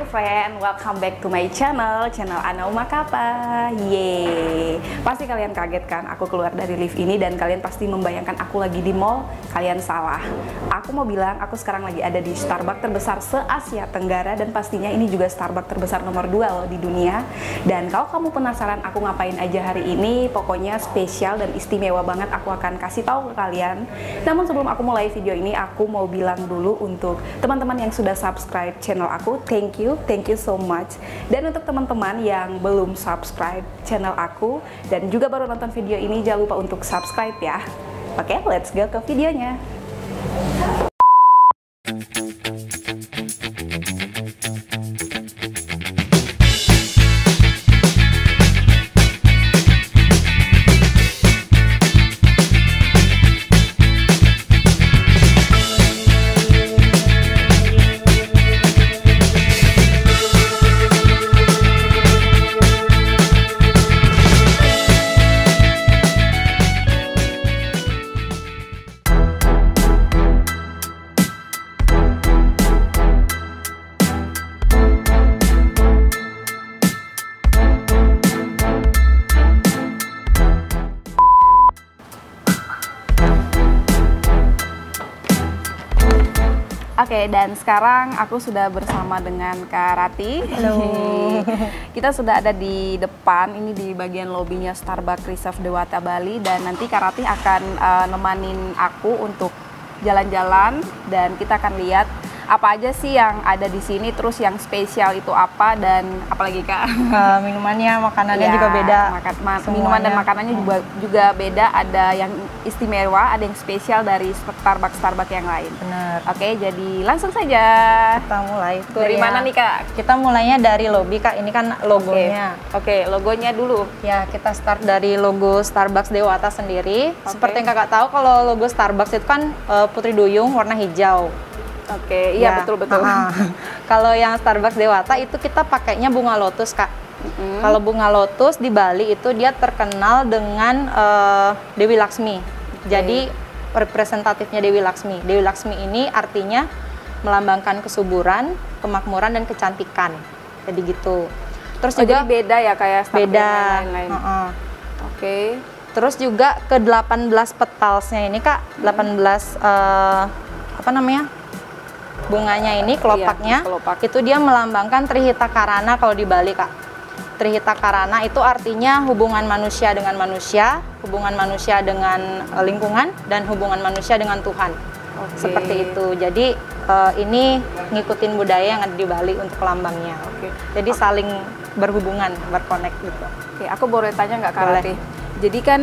friend, welcome back to my channel Ana Uma Kappa. Yeay. Pasti kalian kaget kan aku keluar dari lift ini dan kalian pasti membayangkan aku lagi di mall. Kalian salah. Aku mau bilang aku sekarang lagi ada di Starbucks terbesar se-Asia Tenggara dan pastinya ini juga Starbucks terbesar nomor 2 loh di dunia. Dan kalau kamu penasaran aku ngapain aja hari ini, pokoknya spesial dan istimewa banget aku akan kasih tahu ke kalian. Namun sebelum aku mulai video ini, aku mau bilang dulu untuk teman-teman yang sudah subscribe channel aku, thank you so much. Dan untuk teman-teman yang belum subscribe channel aku dan juga baru nonton video ini, jangan lupa untuk subscribe ya. Oke, let's go ke videonya. Oke, dan sekarang aku sudah bersama dengan Kak Rati. Halo. Kita sudah ada di depan, ini di bagian lobinya Starbucks Reserve Dewata Bali. Dan nanti Kak Rati akan nemanin aku untuk jalan-jalan dan kita akan lihat apa aja sih yang ada di sini, terus yang spesial itu apa, dan apalagi Kak? Minumannya, makanannya ya, juga beda. Minuman dan makanannya juga beda, ada yang istimewa, ada yang spesial dari Starbucks yang lain. Bener. Oke, jadi langsung saja. Kita mulai. Dari mana nih Kak? Kita mulainya dari lobby Kak, ini kan logonya. Oke, logonya dulu. Ya, kita start dari logo Starbucks Dewata sendiri. Seperti yang Kakak tahu, kalau logo Starbucks itu kan putri duyung warna hijau. Oke, iya ya, betul-betul. Kalau yang Starbucks Dewata itu kita pakainya bunga lotus Kak. Kalau bunga lotus di Bali itu dia terkenal dengan Dewi Laksmi. Jadi representatifnya Dewi Laksmi. Dewi Laksmi ini artinya melambangkan kesuburan, kemakmuran, dan kecantikan. Jadi gitu. Terus juga jadi beda ya kayak Starbucks beda. Lain-lain. Oke. Terus juga ke 18 petalsnya ini Kak, 18 apa namanya? Bunganya ini, kelopaknya, kelopak. Itu dia melambangkan Trihita Karana kalau di Bali Kak. Trihita Karana itu artinya hubungan manusia dengan manusia, hubungan manusia dengan lingkungan, dan hubungan manusia dengan Tuhan. Seperti itu. Jadi ini ngikutin budaya yang ada di Bali untuk lambangnya. Jadi saling berhubungan, berkonek gitu. Oke, aku boleh tanya nggak Kak Rati? Jadi kan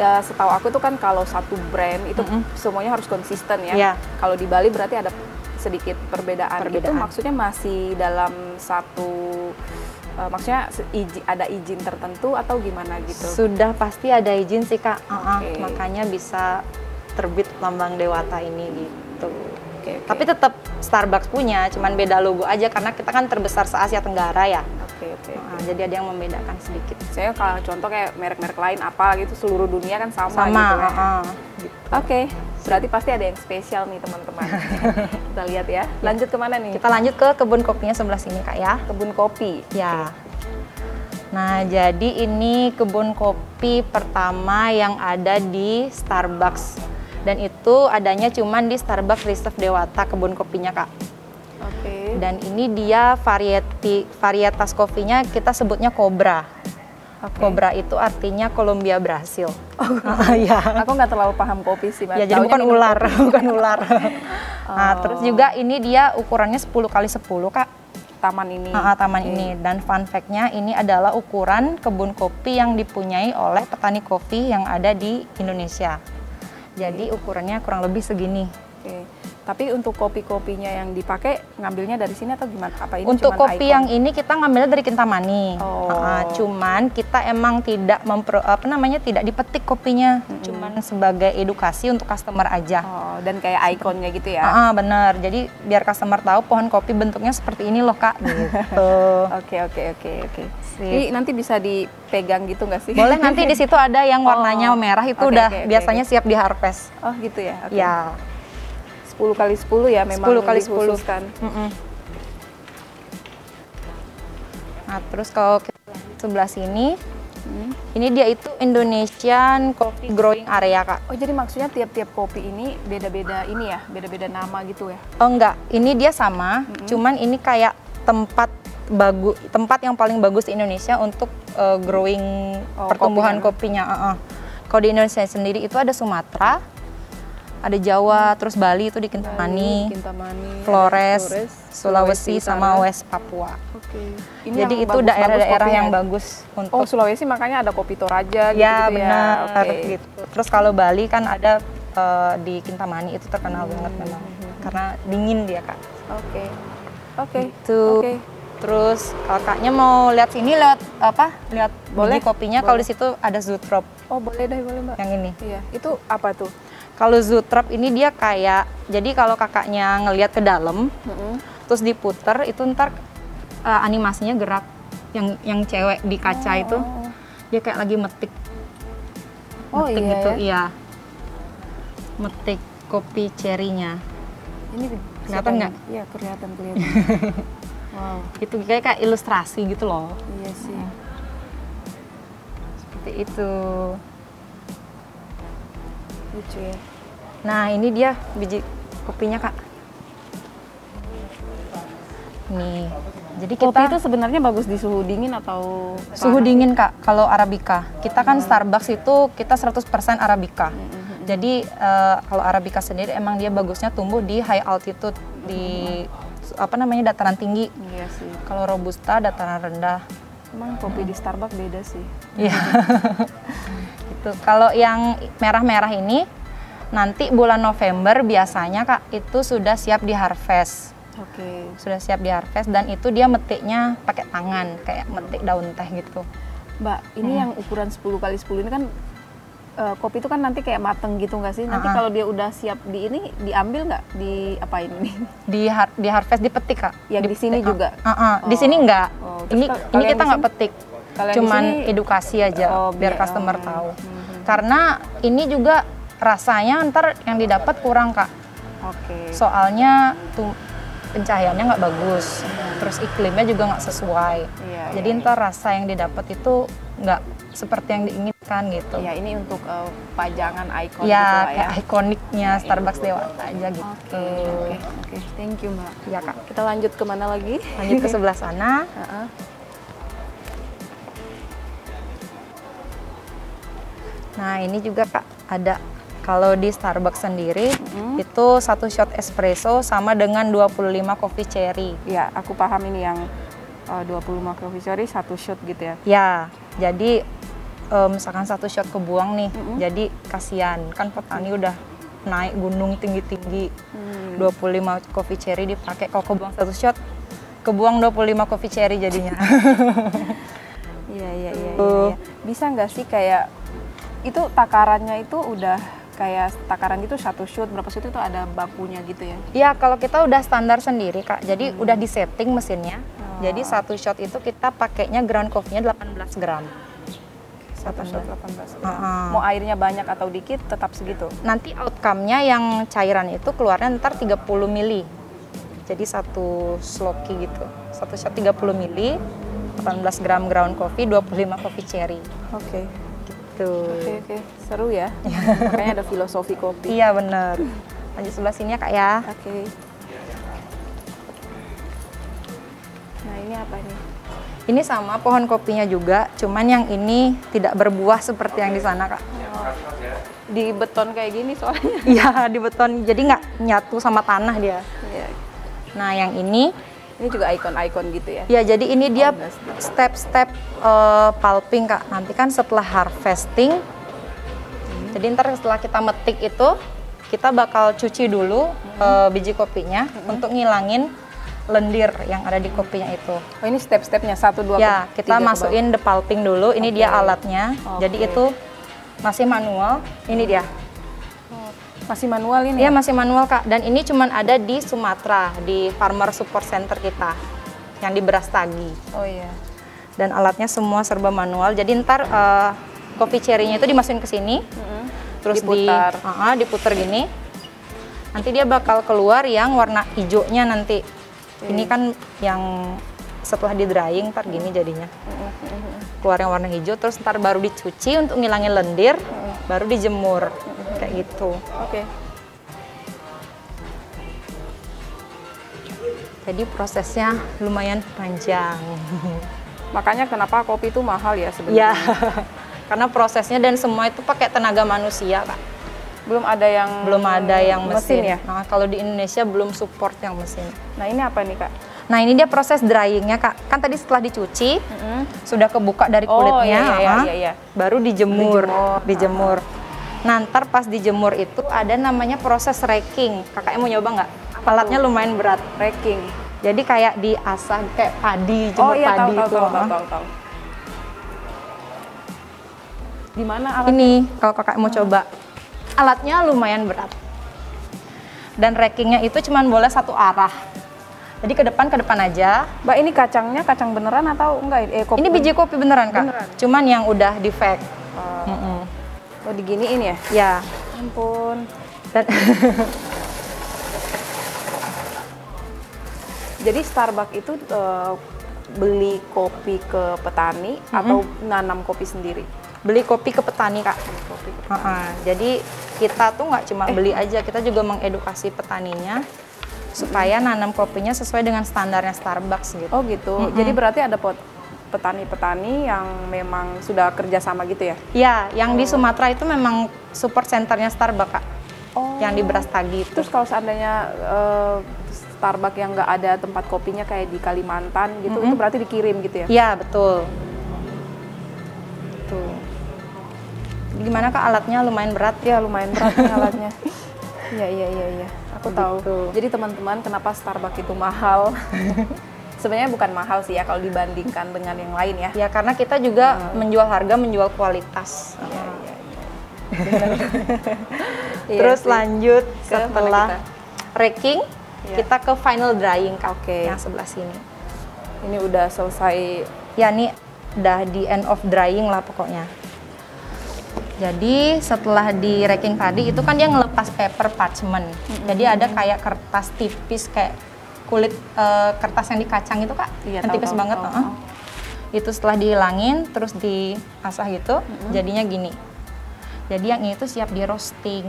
ya, setahu aku tuh kan kalau satu brand itu semuanya harus konsisten ya. Kalau di Bali berarti ada sedikit perbedaan. Itu maksudnya masih dalam satu maksudnya ada izin tertentu atau gimana gitu? Sudah pasti ada izin sih Kak. Makanya bisa terbit lambang Dewata ini gitu. Tapi tetap Starbucks punya, cuman beda logo aja karena kita kan terbesar se-Asia Tenggara ya. Jadi ada yang membedakan sedikit. Saya kalau contoh kayak merek-merek lain apa gitu seluruh dunia kan sama gitu ya. Oke. Berarti pasti ada yang spesial nih teman-teman. Kita lihat ya. Lanjut kemana nih? Kita lanjut ke kebun kopinya sebelah sini Kak ya. Kebun kopi? Ya. Nah, jadi ini kebun kopi pertama yang ada di Starbucks. Dan itu adanya cuman di Starbucks Reserve Dewata kebun kopinya Kak. Dan ini dia varietas kopinya kita sebutnya Cobra. Cobra itu artinya Colombia Brasil. Ya. Aku nggak terlalu paham kopi sih. Ya, jadi bukan ular, bukan ular. Nah, terus juga ini dia ukurannya 10x10 Kak. Taman ini. Taman ini. Dan fun fact-nya ini adalah ukuran kebun kopi yang dipunyai oleh petani kopi yang ada di Indonesia. Jadi ukurannya kurang lebih segini. Tapi untuk kopi-kopinya yang dipakai ngambilnya dari sini atau gimana? Apa ini untuk kopi yang ini kita ngambilnya dari Kintamani. Cuman kita emang tidak tidak dipetik kopinya, cuman sebagai edukasi untuk customer aja. Dan kayak ikonnya gitu ya? Bener. Jadi biar customer tahu pohon kopi bentuknya seperti ini loh Kak. Gitu. Oke. Ini nanti bisa dipegang gitu nggak sih? Boleh, nanti di situ ada yang warnanya merah itu biasanya siap di harvest. Oh gitu ya? Ya. 10x10 ya memang 10x10 kan. Nah, terus kalau kita sebelah sini, ini dia itu Indonesian Coffee Growing Area, Kak. Oh, jadi maksudnya tiap-tiap kopi ini beda-beda ini ya, beda-beda nama gitu ya? Oh enggak, ini dia sama, cuman ini kayak tempat yang paling bagus di Indonesia untuk growing pertumbuhan kopinya. Kalau di Indonesia sendiri itu ada Sumatera, ada Jawa, terus Bali itu di Kintamani, Flores, Sulawesi sama West Papua. Jadi itu daerah-daerah yang bagus untuk. Oh, Sulawesi makanya ada kopi Toraja gitu ya. Benar, ya. gitu. Terus kalau Bali kan ada di Kintamani, itu terkenal banget memang karena dingin dia, Kak. Oke. Terus kakaknya mau lihat sini, lihat biji kopinya. Kalau di situ ada Zootrop. Oh, boleh Mbak. Yang ini. Iya, itu apa tuh? Kalau Zootrop ini dia kayak, jadi kalau kakaknya ngelihat ke dalam, terus diputer, itu ntar animasinya gerak. Yang cewek di kaca itu, dia kayak lagi metik. Metik gitu, iya. Metik kopi cherry-nya. Ini kelihatan nggak? Iya, kelihatan. Wow. Itu kayak ilustrasi gitu loh. Iya sih. Seperti itu. Lucu ya. Nah, ini dia biji kopinya, Kak. Nih. Jadi Kopi itu sebenarnya bagus di suhu dingin atau suhu dingin, Kak. Kalau Arabica. Kita kan Starbucks itu kita 100% Arabica. Jadi kalau Arabica sendiri emang dia bagusnya tumbuh di high altitude, di dataran tinggi. Iya sih. Kalau Robusta dataran rendah. Emang kopi di Starbucks beda sih. Iya. Gitu. Kalau yang merah-merah ini nanti bulan November biasanya, Kak, itu sudah siap di harvest. Sudah siap di harvest dan itu dia metiknya pakai tangan kayak metik daun teh gitu. Mbak, ini yang ukuran 10x10 ini kan kopi itu kan nanti kayak mateng gitu nggak sih? Nanti kalau dia udah siap di ini diambil nggak? Di apa ini? Di harvest, dipetik, Kak. Yang di sini juga? Di sini enggak. Ini kita nggak petik. Cuman edukasi aja biar customer tahu. Karena ini juga rasanya ntar yang didapat kurang, Kak. Soalnya pencahayaannya nggak bagus, terus iklimnya juga nggak sesuai. Jadi ntar rasa yang didapat itu nggak seperti yang diinginkan gitu. Ya, ini untuk pajangan ikon ya, gitu lah kayak ikoniknya Starbucks Dewata aja gitu. Oke. Thank you, Mbak. Ya, Kak. Kita lanjut kemana lagi? Lanjut ke sebelah sana. Nah, ini juga, Kak, ada kalau di Starbucks sendiri itu 1 shot espresso sama dengan 25 coffee cherry. Ya, aku paham ini yang 25 coffee cherry 1 shot gitu ya. Ya, jadi misalkan 1 shot kebuang nih, jadi kasihan kan petani udah naik gunung tinggi-tinggi. 25 coffee cherry dipakai, kalau kebuang 1 shot, kebuang 25 coffee cherry jadinya. Iya. Bisa nggak sih kayak itu takarannya itu udah kayak takaran gitu 1 shot berapa shot itu ada bakunya gitu ya? Iya, kalau kita udah standar sendiri, Kak. Jadi udah disetting mesinnya. Jadi 1 shot itu kita pakainya ground coffee-nya 18 gram. 1 shot 18 gram. Mau airnya banyak atau dikit tetap segitu? Nanti outcome-nya yang cairan itu keluarnya ntar 30 mili. Jadi 1 sloki gitu. 1 shot 30 mili, 18 gram ground coffee, 25 coffee cherry. Oke. Oke. Seru ya. Makanya ada filosofi kopi. Iya, bener. Lanjut sebelah sini ya, Kak, ya. Oke. Nah, ini apa nih? Ini sama pohon kopinya juga, cuman yang ini tidak berbuah seperti yang di sana, Kak. Di beton kayak gini soalnya. Iya, di beton. Jadi nggak nyatu sama tanah dia. Iya. Nah, yang ini juga ikon-ikon gitu ya? Ya, jadi ini dia step-step pulping, Kak. Nanti kan setelah harvesting, jadi ntar setelah kita metik itu, kita bakal cuci dulu biji kopinya untuk ngilangin lendir yang ada di kopinya itu. Oh, ini step-stepnya 1, 2, ya, kita masukin the pulping dulu. Ini dia alatnya. Jadi itu masih manual. Ini dia. Masih manual ini? Iya, masih manual, Kak. Dan ini cuman ada di Sumatera, di Farmer Support Center kita, yang di Brastagi. Oh iya. Dan alatnya semua serba manual. Jadi ntar coffee cherry-nya itu dimasukin ke sini, terus diputar gini. Nanti dia bakal keluar yang warna hijaunya nanti. Ini kan yang setelah di drying ntar gini jadinya. Keluar yang warna hijau, terus ntar baru dicuci untuk ngilangin lendir, baru dijemur kayak gitu. Oke. Jadi prosesnya lumayan panjang. Makanya kenapa kopi itu mahal ya Ya, sebenarnya. karena prosesnya dan semua itu pakai tenaga manusia, Kak. Belum ada yang mesin ya. Nah, kalau di Indonesia belum support yang mesin. Nah, ini apa nih, Kak? Nah, ini dia proses dryingnya, Kak. Kan tadi setelah dicuci, sudah kebuka dari kulitnya, iya. baru dijemur. Nah, ntar pas dijemur itu ada namanya proses raking. Kakaknya mau nyoba nggak? Alatnya lumayan berat. Raking. Jadi kayak diasah kayak padi, jemur padi itu. Tahu. Di mana alat? Ini kalau kakak mau coba, alatnya lumayan berat. Dan rakingnya itu cuma boleh satu arah. Jadi ke depan aja. Mbak, ini kacangnya kacang beneran atau enggak? Kopi Ini biji kopi beneran, Kak. Beneran? Cuman yang udah di fake. Oh, diginiin ya? Ya. Ampun. Dan Jadi Starbucks itu beli kopi ke petani atau nanam kopi sendiri? beli kopi ke petani, Kak. Jadi kita tuh nggak cuma beli aja, kita juga mengedukasi petaninya supaya nanam kopinya sesuai dengan standarnya Starbucks gitu. Oh gitu. Jadi berarti ada petani-petani yang memang sudah kerjasama gitu ya? Ya, yang di Sumatera itu memang support centernya Starbucks, Kak. Oh. Yang di Brastagi itu. Terus kalau seandainya Starbucks yang nggak ada tempat kopinya kayak di Kalimantan gitu, itu berarti dikirim gitu ya? Iya, betul. Tuh. Gimana, Kak, alatnya lumayan berat? Ya, lumayan berat nih alatnya. Iya. Aku tahu. Gitu. Jadi teman-teman, kenapa Starbucks itu mahal? Sebenarnya bukan mahal sih ya kalau dibandingkan dengan yang lain ya. Ya, karena kita juga menjual harga, menjual kualitas. Iya. Terus Iya sih. lanjut Ke setelah mana raking, Iya. kita ke final drying, Kak. Oke. Yang sebelah sini. Ini udah selesai. Ya, ini udah di end of drying lah pokoknya. Jadi setelah di raking tadi itu kan dia ngelepas paper parchment. Jadi ada kayak kertas tipis kayak kulit kertas yang dikacang itu, Kak. Iya, yang tipis banget. Itu setelah dihilangin terus diasah gitu, jadinya gini. Jadi yang ini tuh siap di roasting.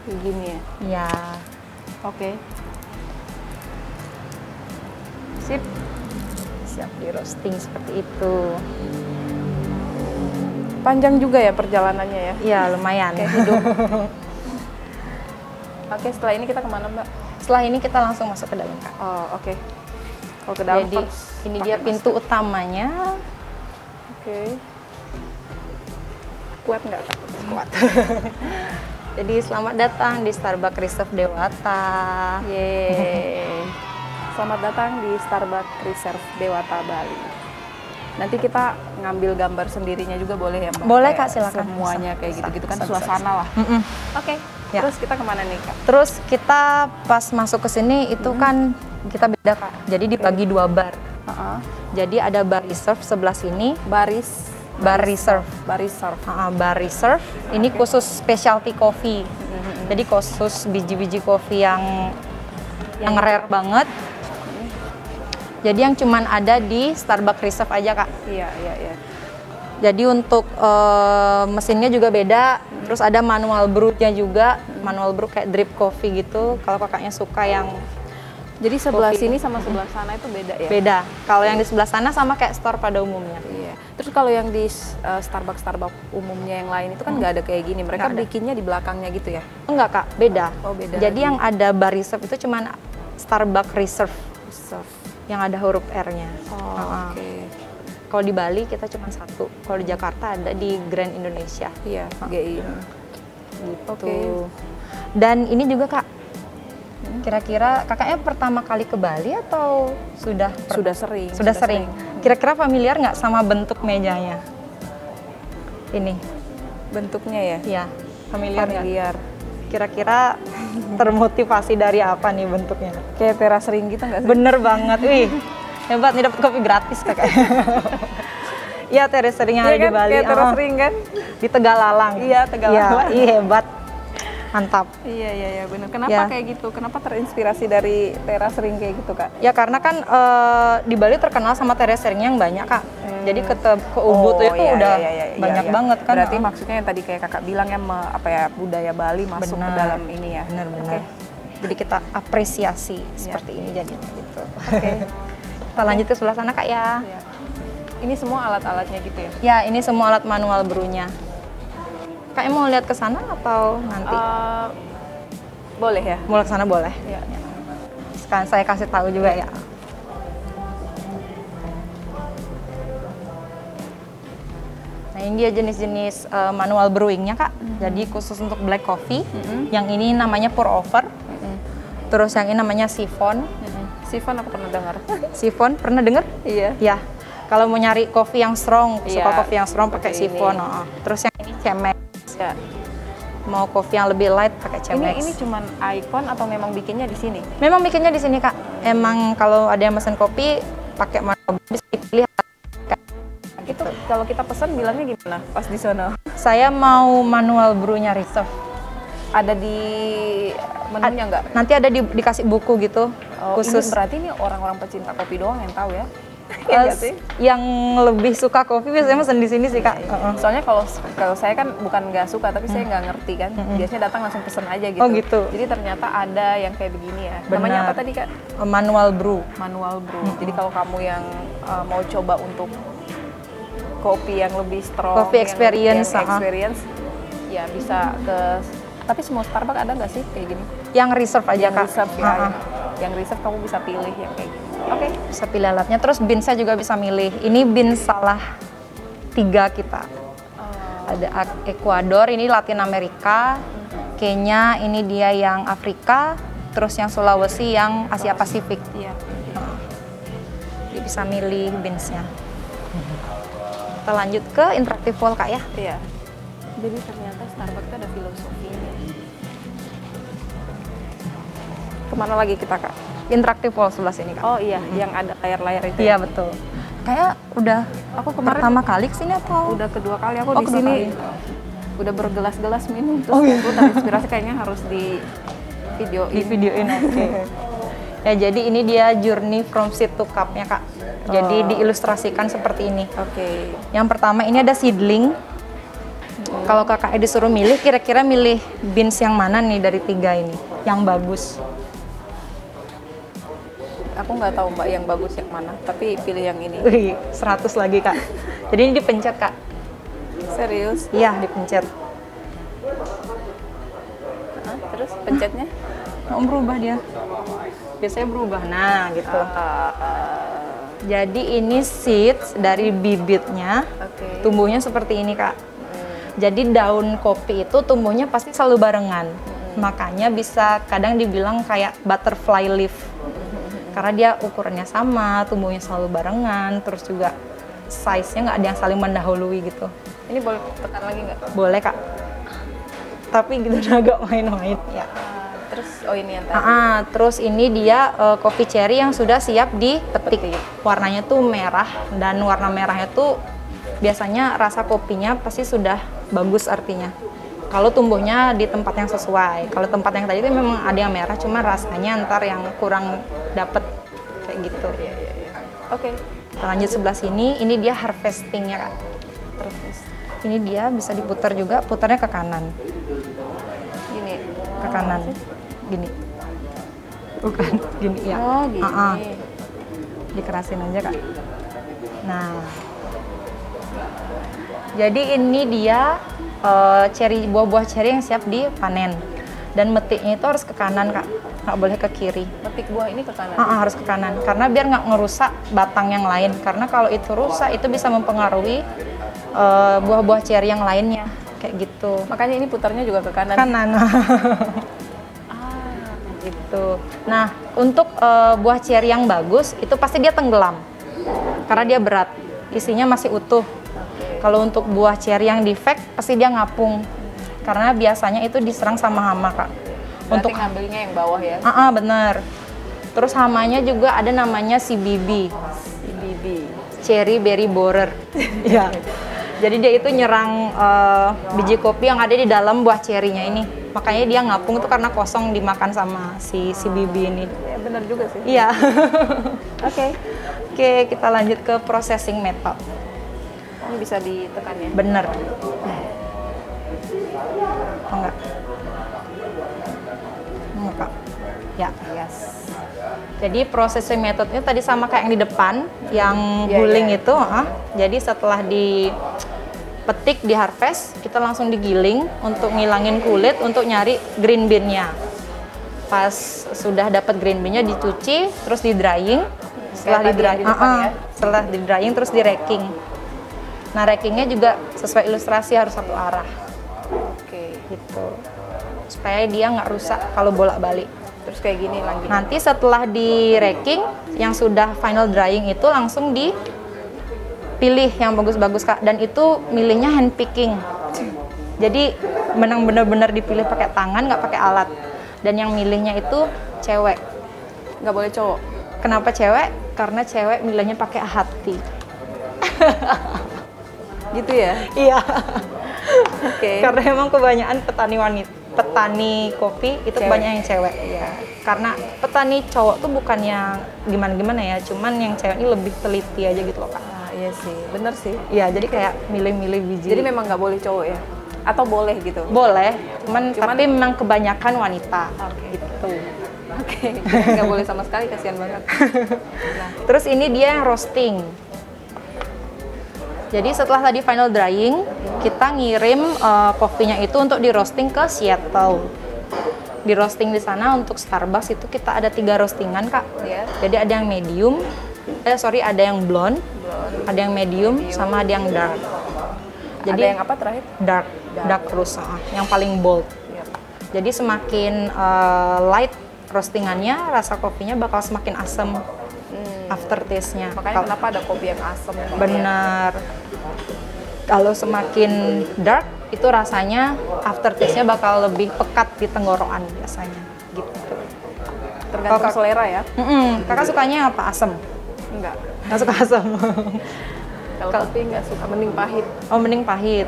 Kayak gini ya. Ya. Oke. Sip. Siap di roasting seperti itu. Panjang juga ya perjalanannya ya? Ya, lumayan. Kayak hidup. Oke, setelah ini kita kemana, Mbak? Setelah ini kita langsung masuk ke dalam, Kak. Oh, oke. Kalau ke dalam Jadi first ini pakai dia masker. pintu utamanya. Oke. Kuat nggak, Kak? Kuat. Jadi selamat datang di Starbucks Reserve Dewata. Yeay. Selamat datang di Starbucks Reserve Dewata Bali. Nanti kita ngambil gambar sendirinya juga boleh ya, Mbak? Boleh, Kayak Kak, silakan. Semuanya kayak Bisa, gitu-gitu kan bisa, suasana lah. Oke. Ya. Terus kita kemana nih, Kak? Terus kita pas masuk ke sini itu kan kita beda, Kak. Jadi dibagi dua bar. Jadi ada bar reserve sebelah sini, bar reserve. Bar reserve ini khusus specialty coffee. Jadi khusus biji-biji kopi yang rare banget. Jadi yang cuman ada di Starbucks Reserve aja, Kak. Iya. Jadi untuk mesinnya juga beda. Terus ada manual brew-nya juga. Manual brew kayak drip coffee gitu. Kalau kakaknya suka yang Jadi sebelah kopi. sini sama sebelah sana itu beda ya? Beda. Kalau yang di sebelah sana sama kayak store pada umumnya. Iya. Terus kalau yang di Starbucks umumnya yang lain itu kan nggak ada kayak gini. Mereka Nggak ada. bikinnya di belakangnya gitu ya? Enggak, Kak, beda. Oh, beda Jadi lagi. yang ada bar reserve itu cuman Starbucks Reserve Reserve. yang ada huruf R-nya. Oh, oke. Kalau di Bali kita cuma satu. Kalau di Jakarta ada di Grand Indonesia. Iya, GI. Gitu. Oke. Dan ini juga, Kak. Kira-kira kakaknya pertama kali ke Bali atau sudah Sering. Sudah sering. Kira-kira familiar nggak sama bentuk mejanya? Ini. Bentuknya ya? Ya, familiar nggak? Familiar. Kira-kira termotivasi dari apa nih bentuknya? Kayak teras ring gitu nggak sih? Bener banget, wih. Hebat nih dapat kopi gratis, Kakak. Iya, terasering yang ada di Bali. Kayak teras ring kan? Di Tegalalang. Iya, Tegalalang. Iya, hebat. Mantap. Iya benar. Kenapa Ya. kayak gitu? Kenapa terinspirasi dari terasering kayak gitu, Kak? Ya karena kan di Bali terkenal sama terasering yang banyak, Kak. Jadi ke Ubud tuh itu udah banyak banget kan. Berarti maksudnya yang tadi kayak Kakak bilang ya budaya Bali masuk ke dalam ini ya. Benar-benar. Jadi kita apresiasi seperti ini jadinya gitu. Oke. Kita lanjut ke sebelah sana, Kak ya. Iya. Ini semua alat-alatnya gitu ya? Ya, ini semua alat manual brew-nya. Kak mau lihat ke sana atau nanti? Boleh ya? Mau ke sana boleh. Iya. Sekarang saya kasih tahu juga ya. Nah, ini dia jenis-jenis manual brewingnya, Kak. Jadi khusus untuk black coffee. Yang ini namanya pour over. Terus yang ini namanya siphon. Siphon aku pernah dengar. Siphon pernah dengar? Iya. Ya. Kalau mau nyari kopi yang strong, Iya, suka kopi yang strong pakai pakai siphon. ini. Terus yang ini Chemex. Ya. Mau kopi yang lebih light pakai Chemex. Ini cuman icon atau memang bikinnya di sini? Memang bikinnya di sini, Kak. Emang kalau ada yang pesen kopi pakai manual bisa dipilih. Itu kalau kita pesan bilangnya gimana pas di sana? Saya mau manual brew-nya reserve. Ada di menunya nggak? Nanti ada dikasih buku gitu khusus. Ini berarti ini orang-orang pecinta kopi doang yang tahu ya? Iya nggak sih? Yang lebih suka kopi biasanya pesen di sini sih, Kak. Soalnya kalau saya kan bukan nggak suka tapi saya nggak ngerti kan. Biasanya datang langsung pesen aja gitu. Oh, gitu. Jadi ternyata ada yang kayak begini ya. Benar. Namanya apa tadi, Kak? Manual brew. Manual brew. Jadi kalau kamu yang mau coba untuk kopi yang lebih strong, Coffee experience, yang experience, ya bisa ke. Tapi semua Starbucks ada nggak sih kayak gini? Yang reserve aja, Yang Kak. reserve ya. Yang reserve kamu bisa pilih yang kayak gini. Oke. Bisa pilih alatnya. Terus beansnya juga bisa milih. Ini beans salah 3 kita. Ada Ekuador, ini Latin Amerika. Kenya, ini dia yang Afrika. Terus yang Sulawesi, yang Asia Pasifik. Iya. Jadi bisa milih beansnya. Kita lanjut ke interactive wall, Kak ya. Iya. Jadi ternyata Starbucks itu ada filosofinya. Kemana lagi kita, Kak? Interactive wall sebelah sini, Kak. Oh iya, yang ada layar-layar itu. Iya, betul. Kayak udah Aku kemarin pertama kali kesini atau? udah kedua kali aku Oh, di kedua sini. kali. Udah bergelas-gelas minum terus aku terinspirasi kayaknya harus di videoin. Di videoin, oke. Ya, jadi ini dia journey from seed to cup-nya, Kak. Jadi diilustrasikan seperti ini. Oke. Yang pertama ini ada seedling. Kalau kakak disuruh milih, kira-kira milih beans yang mana nih dari 3 ini? Yang bagus. Aku nggak tahu Mbak yang bagus yang mana, tapi pilih yang ini. Wih, 100 lagi, Kak. Jadi ini dipencet, Kak. Serius? Iya, dipencet. Hah? Terus pencetnya? Mau berubah dia. Biasanya berubah. Nah, gitu. Jadi ini seeds dari bibitnya. Oke. Tumbuhnya seperti ini, Kak. Jadi daun kopi itu tumbuhnya pasti selalu barengan. Makanya bisa kadang dibilang kayak butterfly leaf. Karena dia ukurannya sama, tumbuhnya selalu barengan, terus juga size-nya nggak ada yang saling mendahului gitu. Ini boleh tekan lagi nggak? Boleh, Kak. Tapi gitu agak main-main ya. Terus ini yang tadi. Terus ini dia kopi cherry yang sudah siap dipetik. Warnanya tuh merah, dan warna merahnya tuh biasanya rasa kopinya pasti sudah bagus artinya. Kalau tumbuhnya di tempat yang sesuai. Kalau tempat yang tadi itu memang ada yang merah, cuma rasanya ntar yang kurang dapet kayak gitu. Oke. Kita lanjut sebelah sini, ini dia harvestingnya, Kak. Terus Ini dia bisa diputar juga, putarnya ke kanan. gini. Ke kanan. Gini. Bukan, gini ya. Oh, gini. Dikerasin aja, Kak. Nah. Jadi ini dia cherry, buah-buah cherry yang siap dipanen. Dan metiknya itu harus ke kanan, Kak. Nggak boleh ke kiri. Metik buah ini ke kanan. Harus ke kanan. Karena biar nggak ngerusak batang yang lain. Karena kalau itu rusak, itu bisa mempengaruhi buah-buah cherry yang lainnya. Kayak gitu. Makanya ini putarnya juga ke kanan. Kanan. Gitu. Nah, untuk buah cherry yang bagus, itu pasti dia tenggelam. Karena dia berat. Isinya masih utuh. Kalau untuk buah cherry yang defect, pasti dia ngapung. Karena biasanya itu diserang sama hama, Kak. Berarti Untuk ngambilnya yang bawah ya? bener. Terus hamanya juga ada namanya CBB. CBB. Cherry berry borer. Ya. Jadi dia itu nyerang biji kopi yang ada di dalam buah cherry-nya ini. Makanya dia ngapung tuh karena kosong dimakan sama si bibi ini. Ya, benar juga sih. Iya. Oke. Oke, kita lanjut ke processing method. Ini bisa ditekan ya? Bener. Oh, enggak. Enggak, Kak. Ya. Yes. Jadi processing methodnya tadi sama kayak yang di depan, yang Iya, guling iya. itu. Jadi setelah dipetik, di harvest, kita langsung digiling untuk ngilangin kulit, untuk nyari green bean-nya. Pas sudah dapat green bean-nya dicuci, terus di drying. Setelah di drying, setelah di drying terus di racking. Nah, rackingnya juga sesuai ilustrasi harus satu arah. Oke. Gitu. Supaya dia nggak rusak kalau bolak-balik. Terus kayak gini lagi. Nanti setelah di racking, yang sudah final drying itu langsung dipilih yang bagus-bagus, Kak. Dan itu milihnya hand picking. Jadi benar-benar dipilih pakai tangan, nggak pakai alat. Dan yang milihnya itu cewek. Nggak boleh cowok. Kenapa cewek? Karena cewek milihnya pakai hati. Gitu ya? Iya. Oke. Karena emang kebanyakan petani kopi itu Cewek. kebanyakan yang cewek. Iya. Karena petani cowok tuh bukannya gimana-gimana ya, cuman yang cewek ini lebih teliti aja gitu loh, Kak. Nah, iya sih, bener sih. Iya, jadi kayak milih-milih biji. Jadi memang nggak boleh cowok ya? Atau boleh gitu? boleh, tapi memang kebanyakan wanita. Oke. Gitu. Oke. Nggak boleh sama sekali, kasihan banget. Nah, Terus ini dia yang roasting. Jadi setelah tadi final drying, kita ngirim kopinya itu untuk di roasting ke Seattle. Di roasting di sana untuk Starbucks itu kita ada 3 roastingan, Kak. ya. Jadi ada yang medium, ada yang blonde, ada yang medium, sama ada yang dark. Jadi Ada yang apa terakhir? dark terus, yang paling bold. Iya. Jadi semakin light roastingannya, rasa kopinya bakal semakin asam aftertaste-nya. Makanya kenapa ada kopi yang asam? gitu ya? Benar. Kalau semakin dark, itu rasanya aftertaste-nya bakal lebih pekat di tenggorokan biasanya. Gitu. Tergantung Kalau- selera ya? Kakak sukanya apa? Asam? Enggak. Nggak suka asam? Kalau kopi nggak suka, mending pahit. Oh, mending pahit.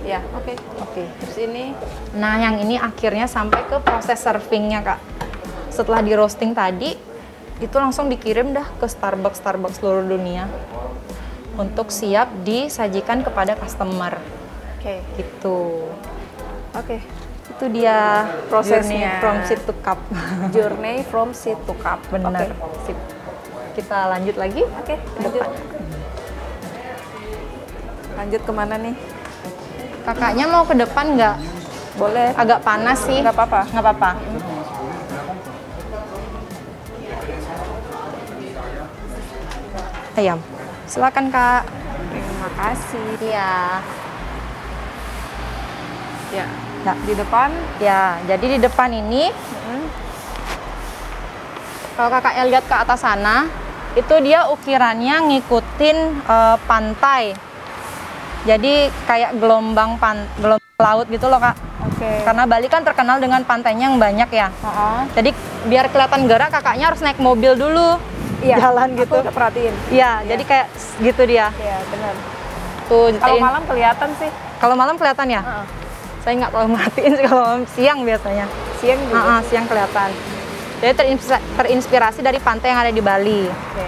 Ya, oke. Oke. Terus ini Nah, yang ini akhirnya sampai ke proses servingnya, Kak. Setelah di roasting tadi, itu langsung dikirim dah ke Starbucks seluruh dunia untuk siap disajikan kepada customer. Oke. Gitu. Oke. Itu dia Prosesnya. journey from seed to cup. Journey from seed to cup. Benar. Oke. Sip. Kita lanjut lagi. Oke, lanjut. Lanjut kemana nih? Kakaknya mau ke depan nggak? Boleh. Agak panas sih. Nggak apa-apa. Nggak apa-apa. Ayam. Silakan, Kak. Terima kasih. Iya. Ya. Nah, Di depan. ya, jadi di depan ini kalau kakaknya lihat ke atas sana, itu dia ukirannya ngikutin pantai. Jadi kayak gelombang laut gitu loh, Kak. Oke. Karena Bali kan terkenal dengan pantainya yang banyak ya. Jadi biar kelihatan gerak, kakaknya harus naik mobil dulu. Iya. Jalan gitu. Aku udah perhatiin. Iya, jadi kayak gitu dia. Iya, benar. Tuh, Kalau nyetain. malam kelihatan sih. Kalau malam kelihatan ya? Saya nggak terlalu merhatiin sih kalau malam, siang biasanya. Siang juga. Siang kelihatan. Jadi terinspirasi dari pantai yang ada di Bali. Oke.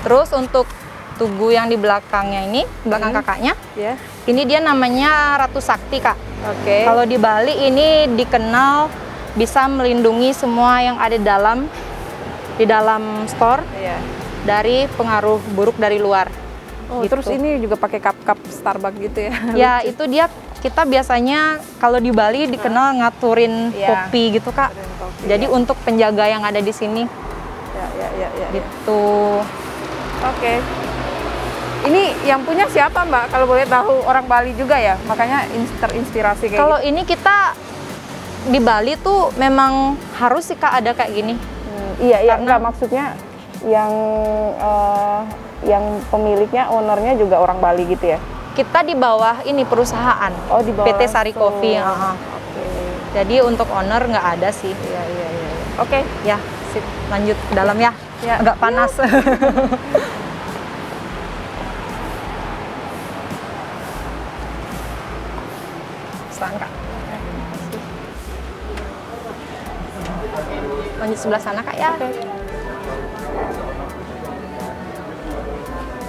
Terus untuk tugu yang di belakangnya ini, belakang kakaknya, Ya. ini dia namanya Ratu Sakti, Kak. Oke. Kalau di Bali ini dikenal bisa melindungi semua yang ada di dalam store Iya. dari pengaruh buruk dari luar. Oh, Gitu. terus ini juga pakai cup-cup Starbucks gitu ya? Ya, itu dia kita biasanya kalau di Bali dikenal ngaturin Iya. kopi gitu, Kak. Ngaturin kopi, Jadi ya. untuk penjaga yang ada di sini Ya. gitu. Oke. Ini yang punya siapa, Mbak? Kalau boleh tahu, orang Bali juga ya? Makanya terinspirasi kayak Kalau gitu. ini kita di Bali tuh memang harus sih, Kak, ada kayak gini. Iya, Karena- enggak, maksudnya yang pemiliknya, ownernya juga orang Bali gitu ya? Kita di bawah ini perusahaan. Oh, di bawah PT Sari langsung. Coffee. Oke. Jadi untuk owner nggak ada sih. Iya. Oke. Ya, sip. Lanjut ke dalam ya. Ya. Agak panas. Sangka. Lanjut sebelah sana Kak ya. Oke.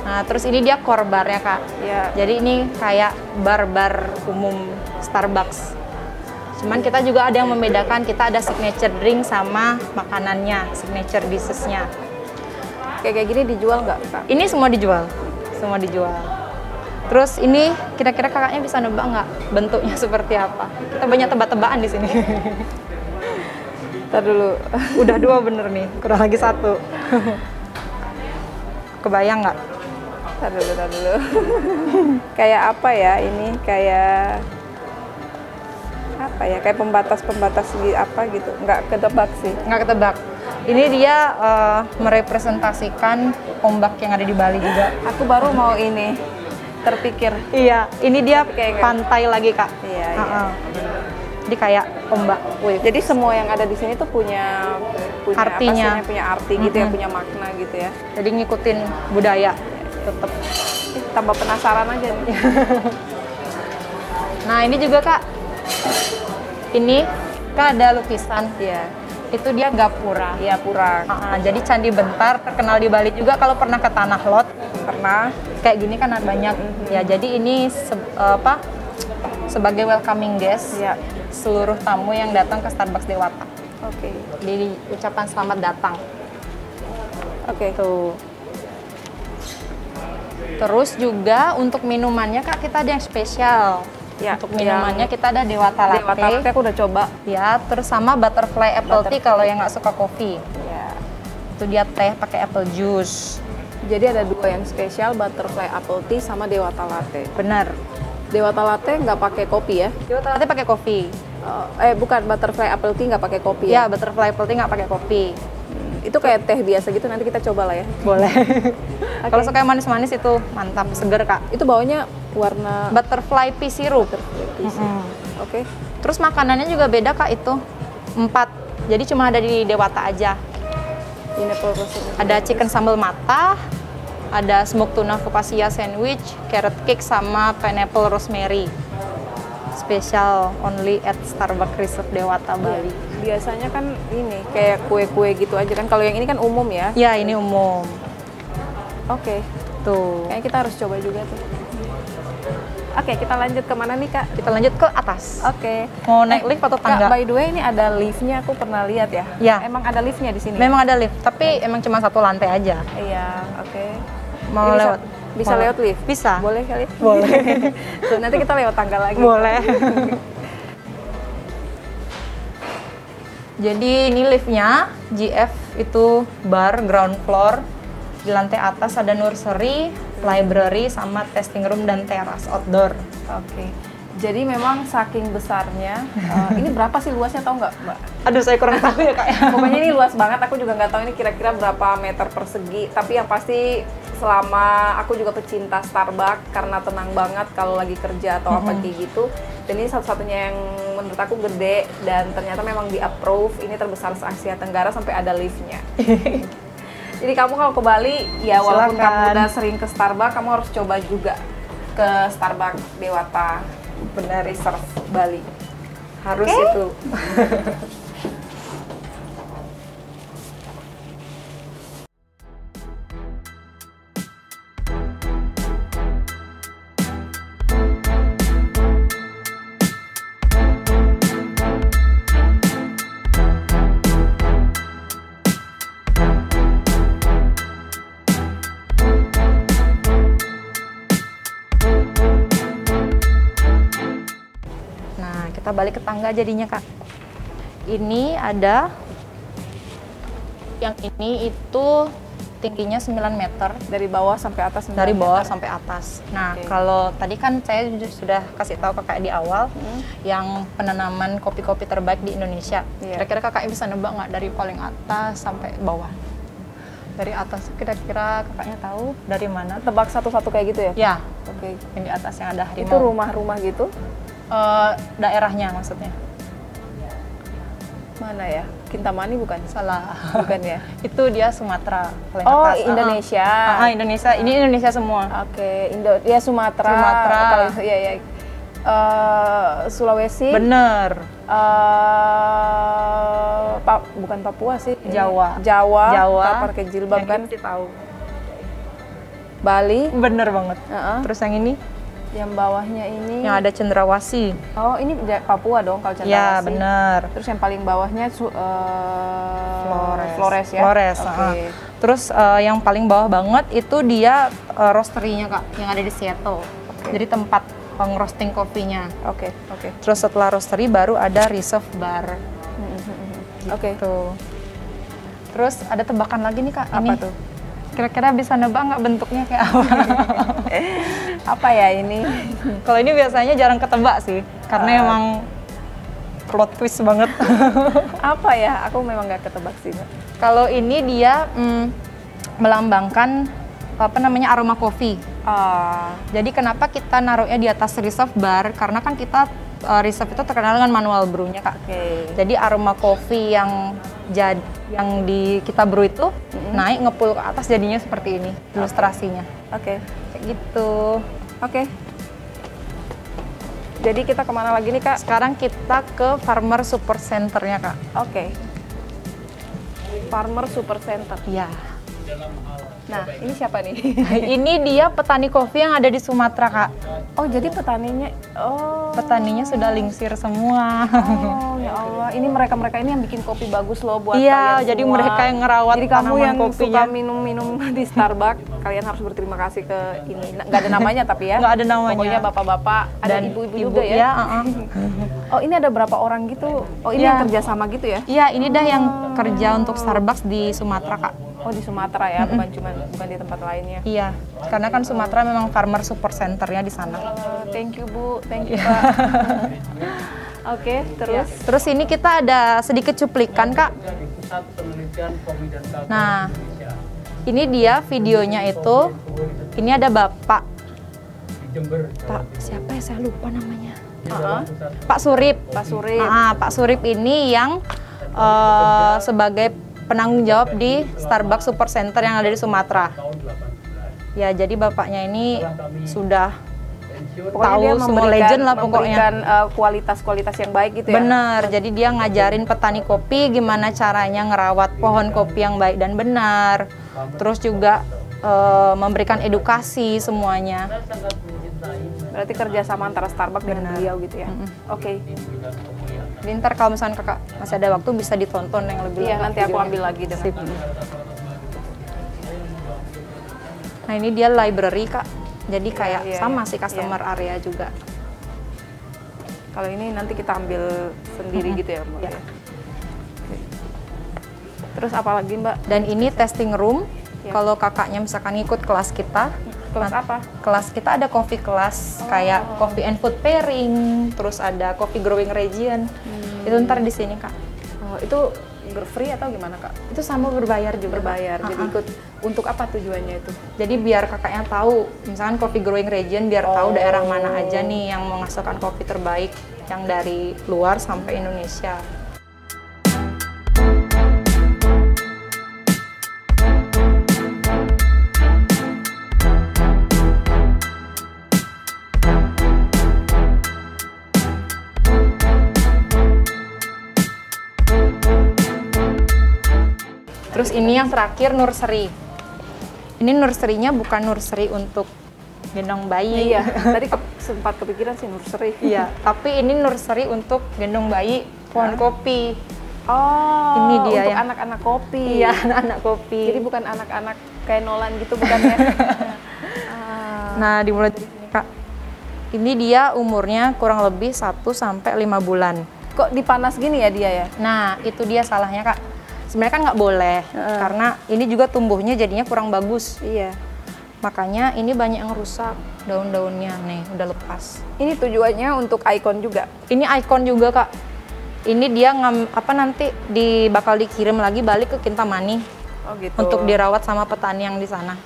Nah, terus ini dia core bar ya Kak. Ya. Jadi ini kayak bar-bar umum Starbucks. Cuman kita juga ada yang membedakan, kita ada signature drink sama makanannya, signature dishes-nya. Kayak gini dijual nggak Kak? Ini semua dijual, semua dijual. Terus ini kira-kira kakaknya bisa nebak nggak bentuknya seperti apa? Kita banyak tebak-tebakan di sini. Ntar dulu. Udah 2 bener nih, kurang lagi 1. Kebayang nggak? Ntar dulu. Kayak apa ya ini? Kayak apa ya? Kayak pembatas apa gitu? Nggak ketebak sih. Nggak ketebak. Ini dia merepresentasikan ombak yang ada di Bali juga. Aku baru mau ini terpikir. Iya, ini dia Kayak- pantai lagi Kak. Iya. Jadi kayak ombak wave. Jadi semua yang ada di sini tuh punya Artinya. apa sih, punya arti gitu ya, punya makna gitu ya. Jadi ngikutin budaya tetap. Tambah penasaran aja nih. Nah ini juga Kak, ini kan ada lukisan. Iya. Itu dia gapura. Iya, pura. Jadi Candi Bentar terkenal di Bali juga. Kalau pernah ke Tanah Lot, Pernah. kayak gini kan ada banyak. Ya jadi ini sebagai welcoming guest Iya. seluruh tamu yang datang ke Starbucks Dewata. Oke. Di ucapan selamat datang. Oke. Tuh. Terus juga untuk minumannya Kak kita ada yang spesial. Ya, Untuk minumannya kita ada Dewata Dewata Latte. Latte aku udah coba. Ya, terus sama butterfly apple tea kalau yang nggak suka kopi. Ya. Itu dia teh pakai apple juice. Jadi ada 2 yang spesial, butterfly apple tea sama Dewata Latte. Bener. Dewata Latte nggak pakai kopi ya? Dewata Latte pakai kopi. Bukan, butterfly apple tea nggak pakai kopi Ya, ya? butterfly apple tea nggak pakai kopi. Itu kayak teh biasa gitu, nanti kita coba lah ya. Boleh. Kalau suka yang manis-manis itu mantap, seger Kak. Itu baunya warna Butterfly pea syrup. Oke. Terus makanannya juga beda Kak itu. 4. Jadi cuma ada di Dewata aja. Pineapple roasted. Ada chicken sambal matah, ada smoked tuna focaccia sandwich, carrot cake sama pineapple rosemary. Spesial only at Starbucks Reserve Dewata Bali. Biasanya kan ini kayak kue-kue gitu aja kan. Kalau yang ini kan umum ya. Ya, ini umum. Oke. Tuh. Kayaknya kita harus coba juga tuh. Oke, kita lanjut kemana nih Kak? Kita lanjut ke atas. Oke. Mau naik lift atau tangga? Kak, by the way ini ada liftnya, aku pernah lihat ya. Ya. Emang ada liftnya di sini. Memang ada lift, tapi emang cuma 1 lantai aja. Iya, oke. Mau Ini lewat? Bisa Mau- lewat lift? Bisa. Boleh kali? Boleh. Tuh, nanti kita lewat tangga lagi. Boleh. Jadi ini liftnya, GF itu bar ground floor. Di lantai atas ada nursery, library, sama testing room dan teras outdoor. Oke. Jadi memang saking besarnya, ini berapa sih luasnya tahu nggak Mbak? Aduh, saya kurang tahu ya Kak. Pokoknya ini luas banget, aku juga nggak tahu ini kira-kira berapa meter persegi. Tapi yang pasti selama aku juga pecinta Starbucks karena tenang banget kalau lagi kerja atau apa kayak gitu. Dan ini satu-satunya yang menurut aku gede dan ternyata memang di approve ini terbesar se Asia Tenggara sampai ada liftnya. Jadi kamu kalau ke Bali, ya walaupun Silakan. kamu udah sering ke Starbucks, kamu harus coba juga ke Starbucks Dewata benar Reserve Bali. Harus itu. Nah, kita balik ke tangga jadinya Kak. Ini ada, yang ini itu tingginya 9 meter. Dari bawah sampai atas. Dari 9 bawah meter. sampai atas. Nah, Oke. kalau tadi kan saya sudah kasih tahu kakak di awal yang penanaman kopi-kopi terbaik di Indonesia. Iya. Kira-kira kakaknya bisa nebak nggak dari paling atas sampai bawah? Dari atas kira-kira kakaknya tahu dari mana? Tebak satu-satu kayak gitu ya? Ya, Oke. yang di atas yang ada harimau. Itu rumah-rumah gitu? Daerahnya maksudnya. Mana ya? Kintamani bukan? Salah. Bukan ya? Itu dia Sumatera paling Oh, atas. Indonesia. Indonesia. Ini Indonesia semua. Oke, ya Sumatera. Sumatera. Kalau ya Sulawesi. Bener. Bukan Papua sih. Jawa. Jawa. Jawa. Pakai jilbab Yang kan. ini tahu. Bali. Bener banget. Terus yang ini? Yang bawahnya ini. Yang ada cendrawasih. Oh, ini Papua dong kalau cendrawasih. Ya, bener. Terus yang paling bawahnya Flores ya. Flores. Oke. Terus yang paling bawah banget itu dia roastery-nya Kak, yang ada di Seattle. Jadi tempat pengrosting kopinya. Oke. Terus setelah roastery baru ada reserve bar. Oke. Tuh. Terus ada tebakan lagi nih Kak. Apa ini. tuh? Kira-kira bisa nebak nggak bentuknya kayak apa? Apa ya ini? Kalau ini biasanya jarang ketebak sih, karena emang plot twist banget. Apa ya? Aku memang nggak ketebak sih. Kalau ini dia melambangkan apa namanya aroma kopi. Jadi kenapa kita naruhnya di atas reserve bar? Karena kan kita reserve itu terkenal dengan manual brew-nya Kak. Jadi aroma kopi yang kita brew itu naik ngepul ke atas jadinya seperti ini ilustrasinya. Kayak gitu. Jadi kita kemana lagi nih Kak? Sekarang kita ke Farmer Super Center-nya Kak. Farmer Super Center. Iya. Nah, ini siapa nih? Ini dia petani kopi yang ada di Sumatera Kak. Oh, jadi petaninya. Petaninya sudah lingsir semua. Oh, ya Allah. Ini mereka ini yang bikin kopi bagus loh buat iya, kalian jadi semua. mereka yang ngerawat jadi kamu tanaman yang kopinya. suka minum-minum di Starbucks, kalian harus berterima kasih ke ini. Nggak ada namanya tapi ya. Nggak ada namanya. Pokoknya bapak-bapak, ada Dan ibu-ibu juga ya. Iya, Oh, ini ada berapa orang gitu? Oh, ini yang kerja sama gitu ya? Iya, ini dah yang kerja untuk Starbucks di Sumatera Kak. Oh, di Sumatera ya, bukan di tempat lainnya. Iya, karena kan Sumatera memang Farmer Super Center-nya di sana. Thank you Bu, thank you Pak. Oke, terus? Terus ini kita ada sedikit cuplikan Kak. Nah, ini dia videonya itu. Ini ada Bapak. Pak siapa ya, saya lupa namanya. Pak Surip. Pak Surip ini yang sebagai penanggung jawab di Starbucks Super Center yang ada di Sumatera. Ya, jadi bapaknya ini sudah tahu semua legend lah pokoknya. Memberikan kualitas-kualitas yang baik gitu ya? Bener, jadi dia ngajarin petani kopi gimana caranya ngerawat pohon kopi yang baik dan benar. Terus juga memberikan edukasi semuanya. Berarti kerjasama antara Starbucks dengan beliau gitu ya? Oke. Jadi ntar kalau misalnya kakak masih ada waktu bisa ditonton yang lebih lengkap. Iya, nanti aku ambil lagi dengan. Nah, ini dia library Kak. Jadi kayak sama sih customer area juga. Kalau ini nanti kita ambil sendiri gitu ya Mbak? Ya. Terus apa lagi Mbak? Dan ini testing room. Kalau kakaknya misalkan ikut kelas kita. Kelas apa? Kelas kita ada coffee class, kayak coffee and food pairing, terus ada coffee growing region. Itu ntar di sini Kak. Itu free atau gimana Kak? Itu sama berbayar juga. Berbayar, jadi ikut untuk apa tujuannya itu? Jadi biar kakaknya tahu, misalkan coffee growing region biar tahu daerah mana aja nih yang menghasilkan kopi terbaik yang dari luar sampai Indonesia. Terus ini yang terakhir nursery. Ini nursery-nya bukan nursery untuk gendong bayi. Iya, tadi sempat kepikiran sih nursery. Iya, tapi ini nursery untuk gendong bayi pohon kopi. Oh, ini dia untuk yang anak-anak kopi. Iya, anak-anak kopi. Jadi bukan anak-anak kayak Nolan gitu bukan ya? Nah, dimulai dari sini Kak. Ini dia umurnya kurang lebih 1 sampai 5 bulan. Kok dipanas gini ya dia ya? Nah, itu dia salahnya Kak. Sebenarnya kan nggak boleh, karena ini juga tumbuhnya jadinya kurang bagus. Iya. Makanya ini banyak yang rusak daun-daunnya, nih udah lepas. Ini tujuannya untuk ikon juga? Ini ikon juga Kak. Ini dia nanti bakal dikirim lagi balik ke Kintamani. Oh gitu. Untuk dirawat sama petani yang di sana.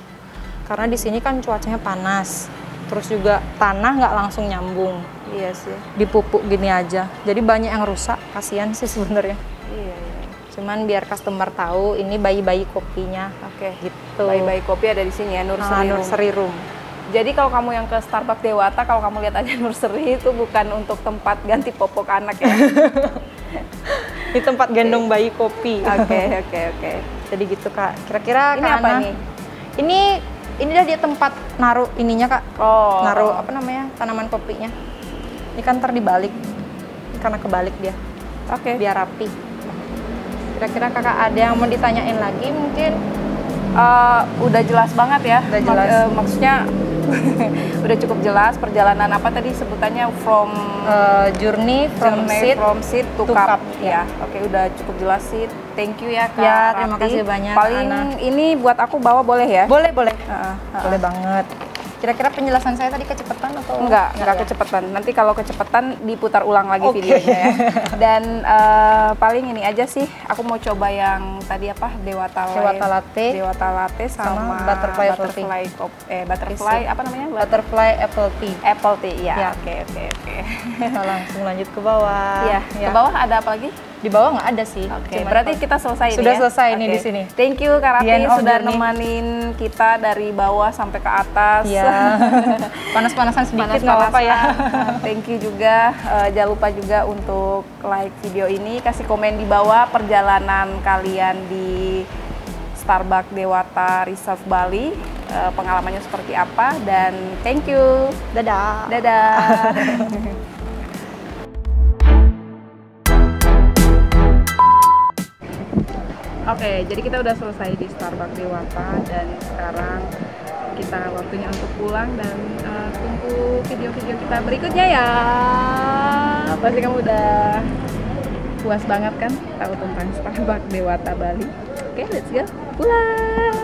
Karena di sini kan cuacanya panas, terus juga tanah nggak langsung nyambung. Iya sih. Dipupuk gini aja, jadi banyak yang rusak. Kasian sih sebenarnya. Iya. Cuman biar customer tahu ini bayi-bayi kopinya. Oke. Gitu. Bayi-bayi kopi ada di sini ya, nursery room. Nursery room. Jadi kalau kamu yang ke Starbucks Dewata, kalau kamu lihat aja nursery itu bukan untuk tempat ganti popok anak ya. Di tempat gendong bayi kopi. Oke. Jadi gitu Kak. Kira-kira Ini Kak apa Ana, nih? Ini dah dia tempat naruh ininya Kak. Oh. Naruh apa namanya? Tanaman kopinya. Ini kan ntar dibalik. Karena kebalik dia. Oke. Biar rapi. Kira-kira Kakak ada yang mau ditanyain lagi mungkin? Udah jelas banget ya. Udah jelas. Maksudnya udah cukup jelas perjalanan apa tadi sebutannya from Journey from seed to to cup. cup, Ya, oke udah cukup jelas sih. Thank you ya Kak. Ya, terima Rati. kasih banyak, Paling Ana. ini buat aku bawa boleh ya? Boleh. Heeh. Boleh banget. Kira-kira penjelasan saya tadi kecepatan atau Enggak ya? kecepatan. Nanti kalau kecepatan diputar ulang lagi Oke. videonya ya. Dan paling ini aja sih. Aku mau coba yang tadi apa? Dewata latte sama butterfly apa namanya? Butterfly apple tea. Apple tea. Ya. Ya. Oke. Kita langsung lanjut ke bawah. Iya. Ke bawah ada apa lagi? Di bawah nggak ada sih. Oke, Cuman berarti kita selesai sudah nih ya? selesai nih Oke. di sini. Thank you Kak The Rati end of sudah journey. nemanin kita dari bawah sampai ke atas. Iya. Panas-panasan sedikit nggak apa-apa ya. Thank you juga. Jangan lupa juga untuk like video ini, kasih komen di bawah perjalanan kalian di Starbucks Dewata Reserve Bali. Pengalamannya seperti apa, dan thank you. Dadah. Dadah. Oke, jadi kita udah selesai di Starbucks Dewata dan sekarang kita waktunya untuk pulang dan tunggu video-video kita berikutnya ya. Pasti kamu udah puas banget kan tahu tentang Starbucks Dewata Bali. Oke, let's go pulang.